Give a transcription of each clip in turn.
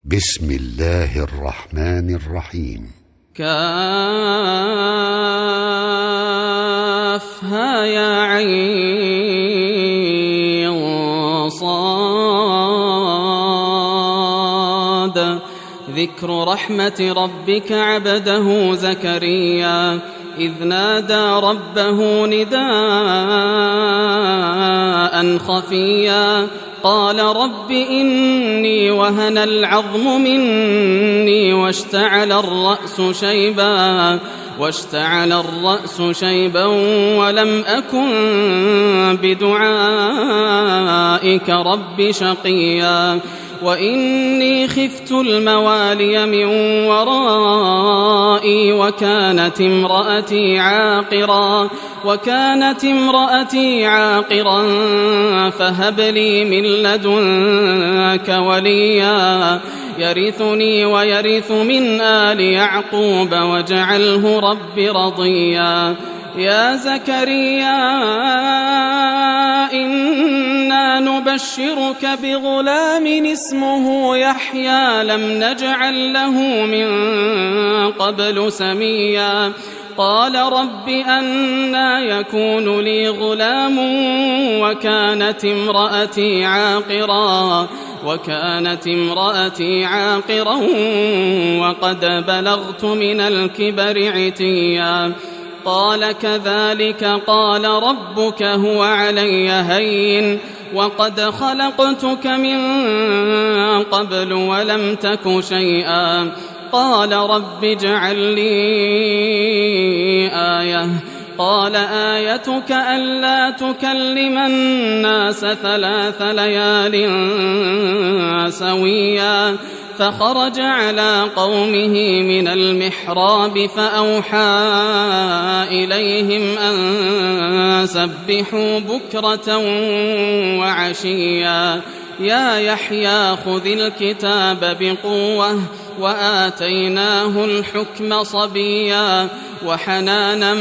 بسم الله الرحمن الرحيم. كافها يا عين صاد. ذكر رحمة ربك عبده زكريا إذ نادى ربه نداء خفيا قال رب إني وهن العظم مني واشتعل الرأس شيبا ولم أكن بدعائك رب شقيا وإني خفت الموالي من ورائي وكانت امرأتي عاقرا فهب لي من لدنك وليا يرثني ويرث من آل يعقوب واجعله رب رضيا. يا زكريا إنا نبشرك بغلام اسمه يحيى لم نجعل له من قبل سميا. قال رب أنى يكون لي غلام وكانت امرأتي عاقرا وقد بلغت من الكبر عتيا. قال كذلك قال ربك هو علي هين وقد خلقتك من قبل ولم تك شيئا. قال رب اجعل لي آية. قال آيتك ألا تكلم الناس 3 ليال سويا. فخرج على قومه من المحراب فأوحى إليهم أن سبحوا بكرة وعشيا. يا يحيى خذ الكتاب بقوة وآتيناه الحكم صبيا وحنانا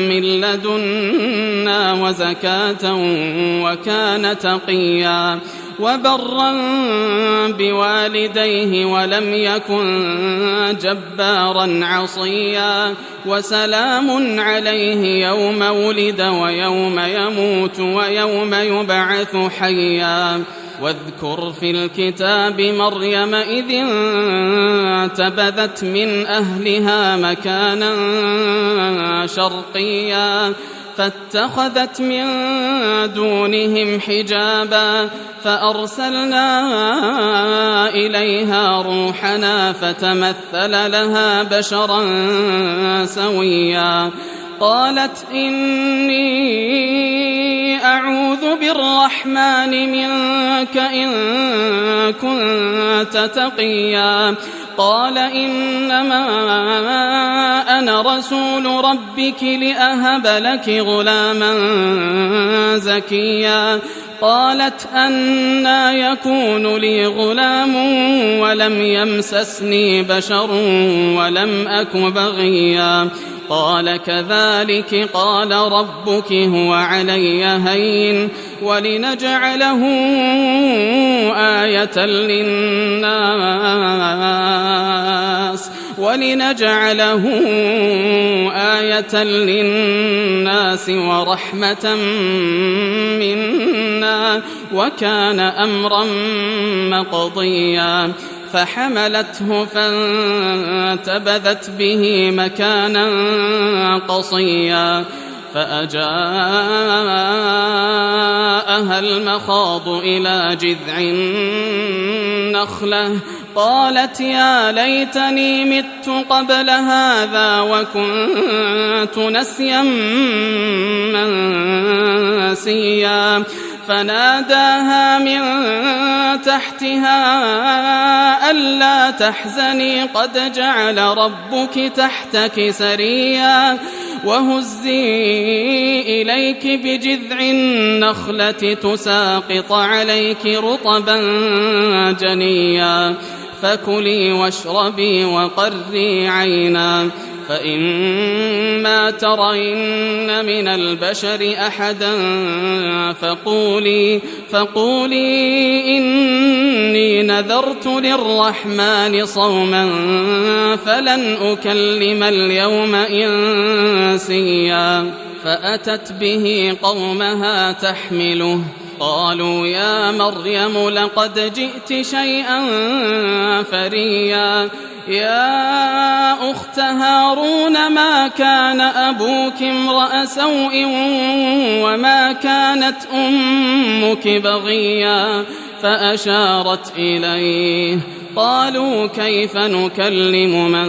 من لدنا وزكاة وكان تقيا وبرا بوالديه ولم يكن جبارا عصيا. وسلام عليه يوم ولد ويوم يموت ويوم يبعث حيا. واذكر في الكتاب مريم إذ انتبذت من أهلها مكانا شرقيا فاتخذت من دونهم حجابا فأرسلنا إليها روحنا فتمثل لها بشرا سويا. قالت إني أعوذ بالرحمن منك إن كنت تقيا. قال إنما أنا رسول ربك لأهب لك غلاما زكيا. قالت أنى يكون لي غلام ولم يمسسني بشر ولم أك بغيا. قال كذلك قال ربك هو علي هين ولنجعله آية للناس ورحمة منا وكان أمرا مقضيا. فحملته فانتبذت به مكانا قصيا. فأجاءها المخاض إلى جذع النخلة قالت يا ليتني مت قبل هذا وكنت نسيا منسيا. فناداها من تحتها ألا تحزني قد جعل ربك تحتك سريا وهزي إليك بجذع النخلة تساقط عليك رطبا جنيا. فكلي واشربي وقري عينا فإما ترين من البشر أحدا فقولي إني نذرت للرحمن صوما فلن أكلم اليوم إنسيا. فأتت به قومها تحمله قالوا يا مريم لقد جئت شيئا فريا يا أخت هارون ما كان أبوك امرأ سوء وما كانت أمك بغيا فأشارت إليه قالوا كيف نكلم من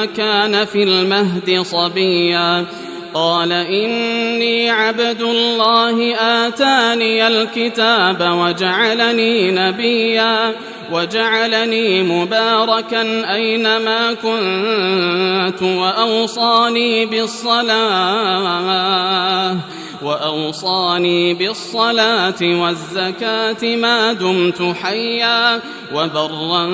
كان في المهد صبيا قال إني عبد الله آتاني الكتاب وجعلني نبيا وجعلني مباركا أينما كنت وأوصاني بالصلاة والزكاة ما دمت حيا وبرا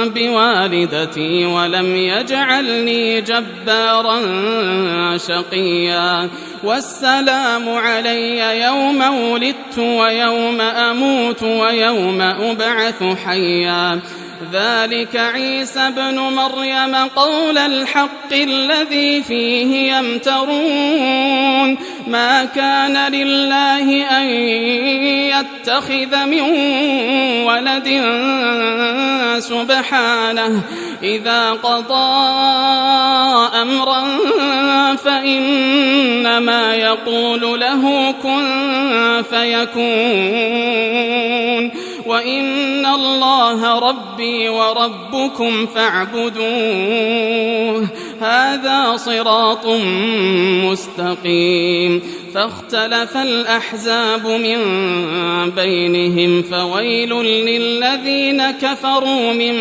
بوالدتي ولم يجعلني جبارا شقيا والسلام علي يوم ولدت ويوم أموت ويوم أبعث حيا ذلك عيسى ابن مريم قول الحق الذي فيه يمترون ما كان لله أن يتخذ من ولد سبحانه إذا قضى أمرا فإنما يقول له كن فيكون وإن الله ربي وربكم فاعبدوه هذا صراط مستقيم فاختلف الأحزاب من بينهم فويل للذين كفروا من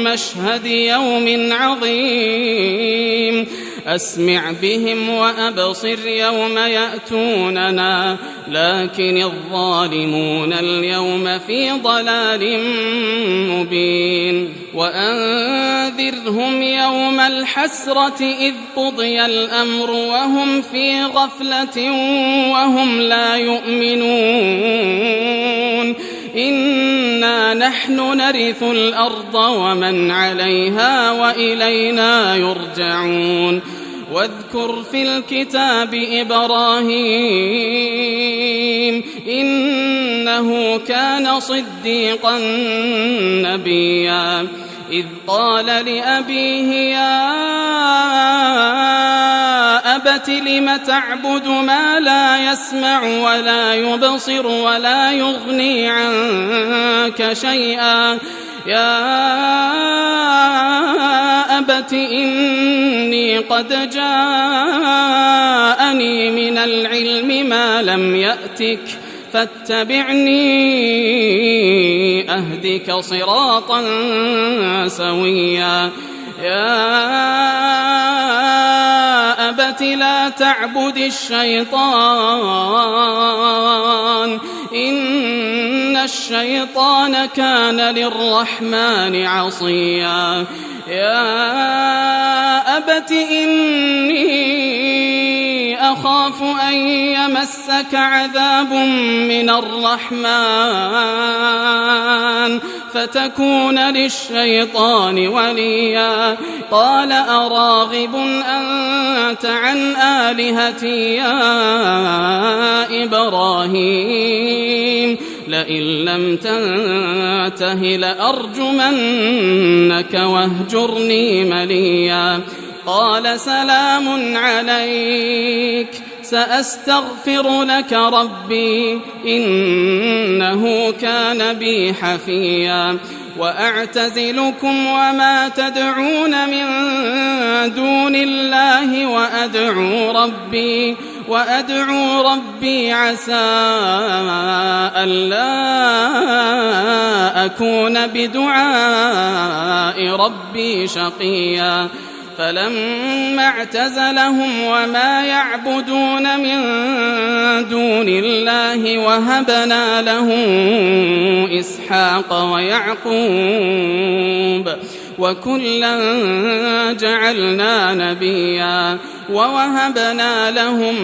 مشهد يوم عظيم أسمع بهم وأبصر يوم يأتوننا لكن الظالمون اليوم في ضلال مبين وأنذرهم يوم الحسرة إذ قضي الأمر وهم في غفلة وهم لا يؤمنون إنا نحن نرث الأرض ومن عليها وإلينا يرجعون واذكر في الكتاب إبراهيم إنه كان صديقا نبيا إذ قال لأبيه يا أبت لم تعبد ما لا يسمع ولا يبصر ولا يغني عنك شيئا يا أبت إني قد جاءني من العلم ما لم يأتك فاتبعني أهدك صراطا سويا يا أبت لا تعبد الشيطان إن الشيطان كان للرحمن عصيا يا أبت إني أخاف أن يمسك عذاب من الرحمن فتكون للشيطان وليا قال أراغب أنت عن آلهتي يا إبراهيم لئن لم تنته لأرجمنك واهجرني مليا قال سلام عليك سأستغفر لك ربي إنه كان بي حفيا وأعتزلكم وما تدعون من دون الله وأدعو ربي عسى ألا أكون بدعاء ربي شقيا فلما اعتزلهم وما يعبدون من دون الله وهبنا له إسحاق ويعقوب الذنوب وكلا جعلنا نبيا ووهبنا لهم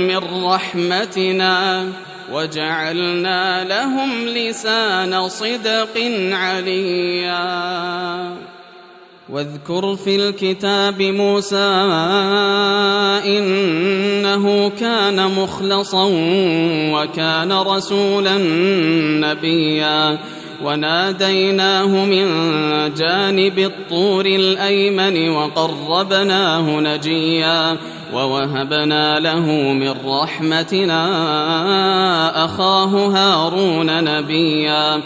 من رحمتنا وجعلنا لهم لسان صدق عليا واذكر في الكتاب موسى إنه كان مخلصا وكان رسولا نبيا وناديناه من جانب الطور الأيمن وقربناه نجيا ووهبنا له من رحمتنا أخاه هارون نبيا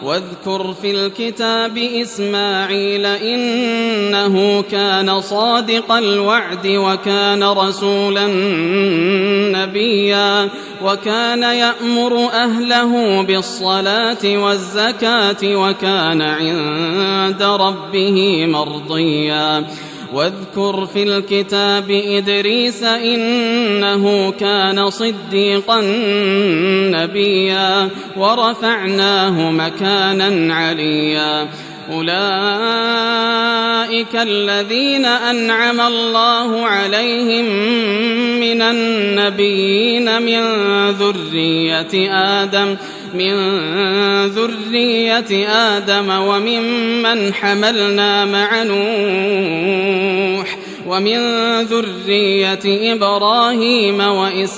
واذكر في الكتاب إسماعيل إنه كان صادق الوعد وكان رسولا نبيا وكان يأمر أهله بالصلاة والزكاة وكان عند ربه مرضيا واذكر في الكتاب إدريس إنه كان صديقا نبيا ورفعناه مكانا عليا أولئك الذين أنعم الله عليهم من النبيين من ذرية آدم وممن حملنا مع نوح ومن ذرية إبراهيم وإسرائيل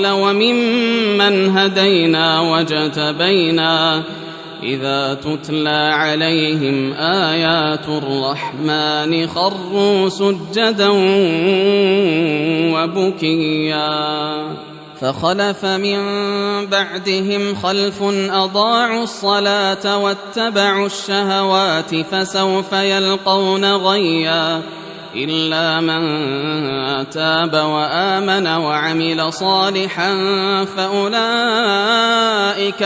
وممن هدينا واجتبينا إذا تتلى عليهم آيات الرحمن خروا سجدا وبكيا فخلف من بعدهم خلف أضاعوا الصلاة واتبعوا الشهوات فسوف يلقون غيا إلا من تاب وآمن وعمل صالحا فأولئك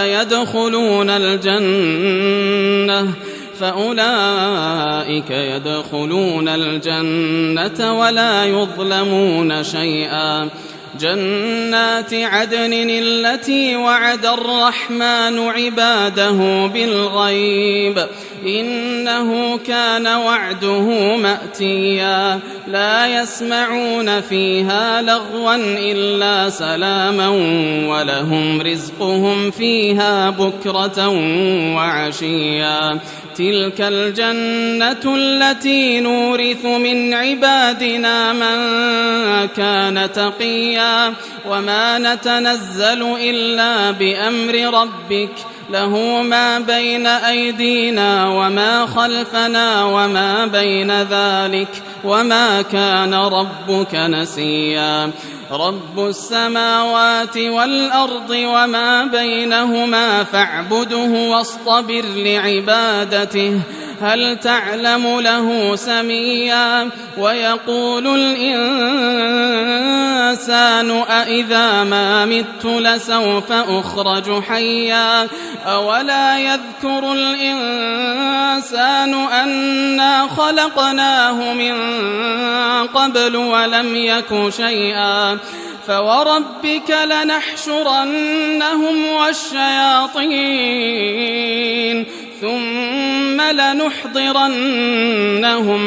يدخلون الجنة ولا يظلمون شيئا جنات عدن التي وعد الرحمن عباده بالغيب إنه كان وعده مأتيا لا يسمعون فيها لغوا إلا سلاما ولهم رزقهم فيها بكرة وعشيا تلك الجنة التي نورث من عبادنا من كان تقيا وما نتنزل إلا بأمر ربك له ما بين أيدينا وما خلفنا وما بين ذلك وما كان ربك نسيا رب السماوات والأرض وما بينهما فاعبده واصطبر لعبادته هل تعلم له سميا ويقول الإنسان أإذا ما مت لسوف أخرج حيا أولا يذكر الإنسان أنا خلقناه من قبل ولم يك شيئا فوربك لنحشرنهم والشياطين ثم لنحضرنهم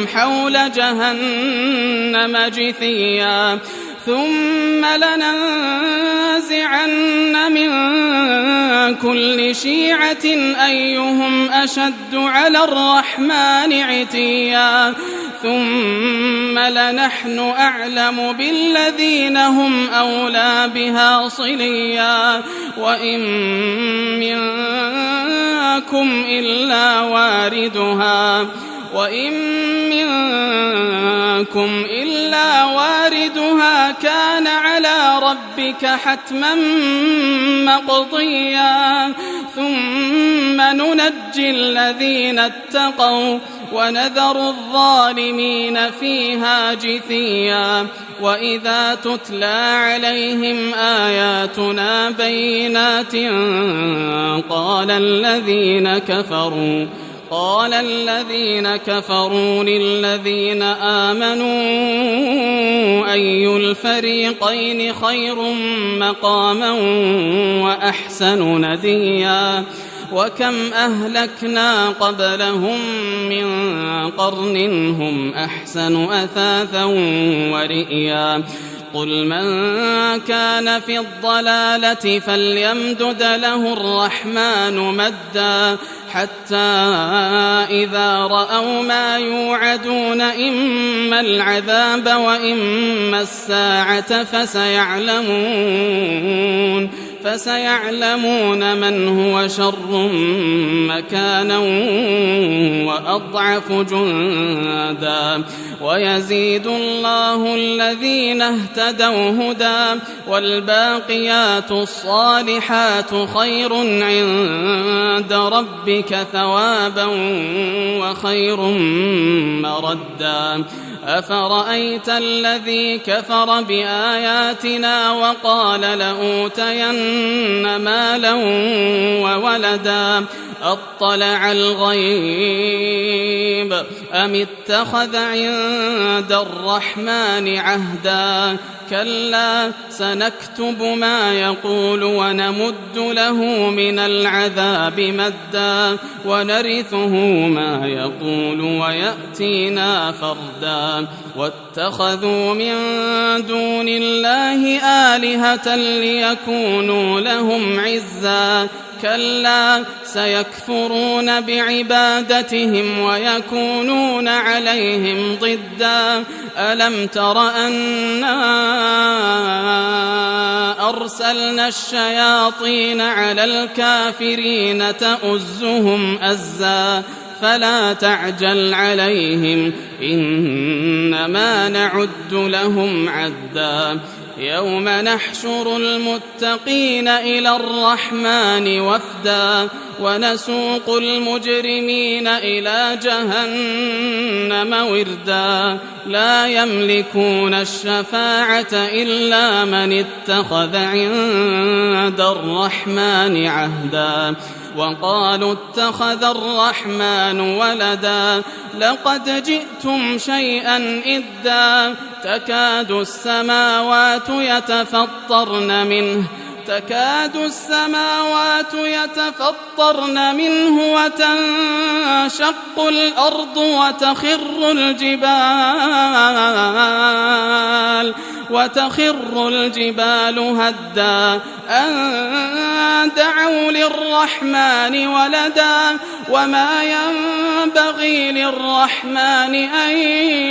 حول جهنم جثيا ثم لننزعن من كل شيعة أيهم أشد على الرحمن عتيا ثم لنحن أعلم بالذين هم أولى بها صليا وإن منكم إلا واردها كان على ربك حتما مقضيا ثم ننجي الذين اتقوا ونذر الظالمين فيها جثيا وإذا تتلى عليهم آياتنا بينات قال الذين كفروا للذين آمنوا أي الفريقين خير مقاما وأحسن نديا وكم أهلكنا قبلهم من قرن هم أحسن أثاثا ورئيا قل من كان في الضلالة فليمدد له الرحمن مدا حتى إذا رأوا ما يوعدون إما العذاب وإما الساعة فسيعلمون من هو شر مكانا وأضعف جندا ويزيد الله الذين اهتدوا هدى والباقيات الصالحات خير عند ربك ثوابا وخير مردا أفرأيت الذي كفر بآياتنا وقال لأوتين مالا وولدا أطلع الغيب أم اتخذ عند الرحمن عهدا كلا سنكتب ما يقول ونمد له من العذاب مدا ونرثه ما يقول ويأتينا فردا واتخذوا من دون الله آلهة ليكونوا لهم عزا كلا سيكفرون بعبادتهم ويكونون عليهم ضدا ألم تر أنا أرسلنا الشياطين على الكافرين تؤزهم أزا فلا تعجل عليهم إنما نعد لهم عدا يوم نحشر المتقين إلى الرحمن وفدا ونسوق المجرمين إلى جهنم وردا لا يملكون الشفاعة إلا من اتخذ عند الرحمن عهدا وقالوا اتخذ الرحمن ولدا لقد جئتم شيئا إدا تكاد السماوات يتفطرن منه وتنشق الأرض وتخر الجبال هدا أن دعوا للرحمن ولدا وما ينبغي للرحمن أن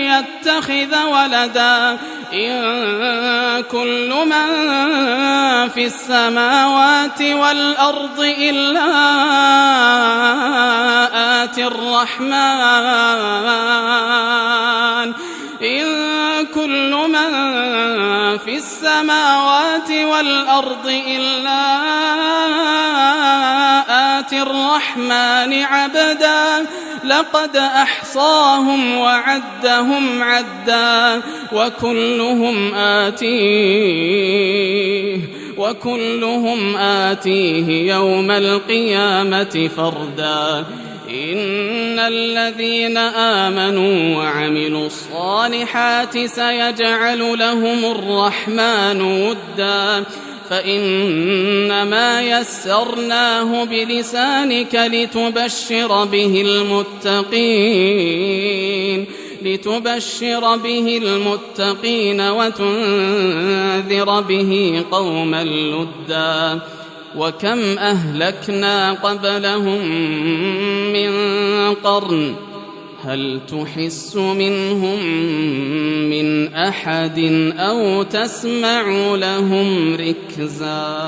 يتخذ ولدا إن كل من في السماوات والأرض إلا آتي الرحمن إن كل من في السماوات والأرض إلا آتي الرحمن عبدا لقد أحصاهم وعدهم عدا وكلهم آتيه يوم القيامة فردا إن الذين آمنوا وعملوا الصالحات سيجعل لهم الرحمن ودا فإنما يسرناه بلسانك لتبشر به المتقين وتنذر به قوما لدا وكم أهلكنا قبلهم من قرن هل تحس منهم من أحد أو تسمع لهم ركزا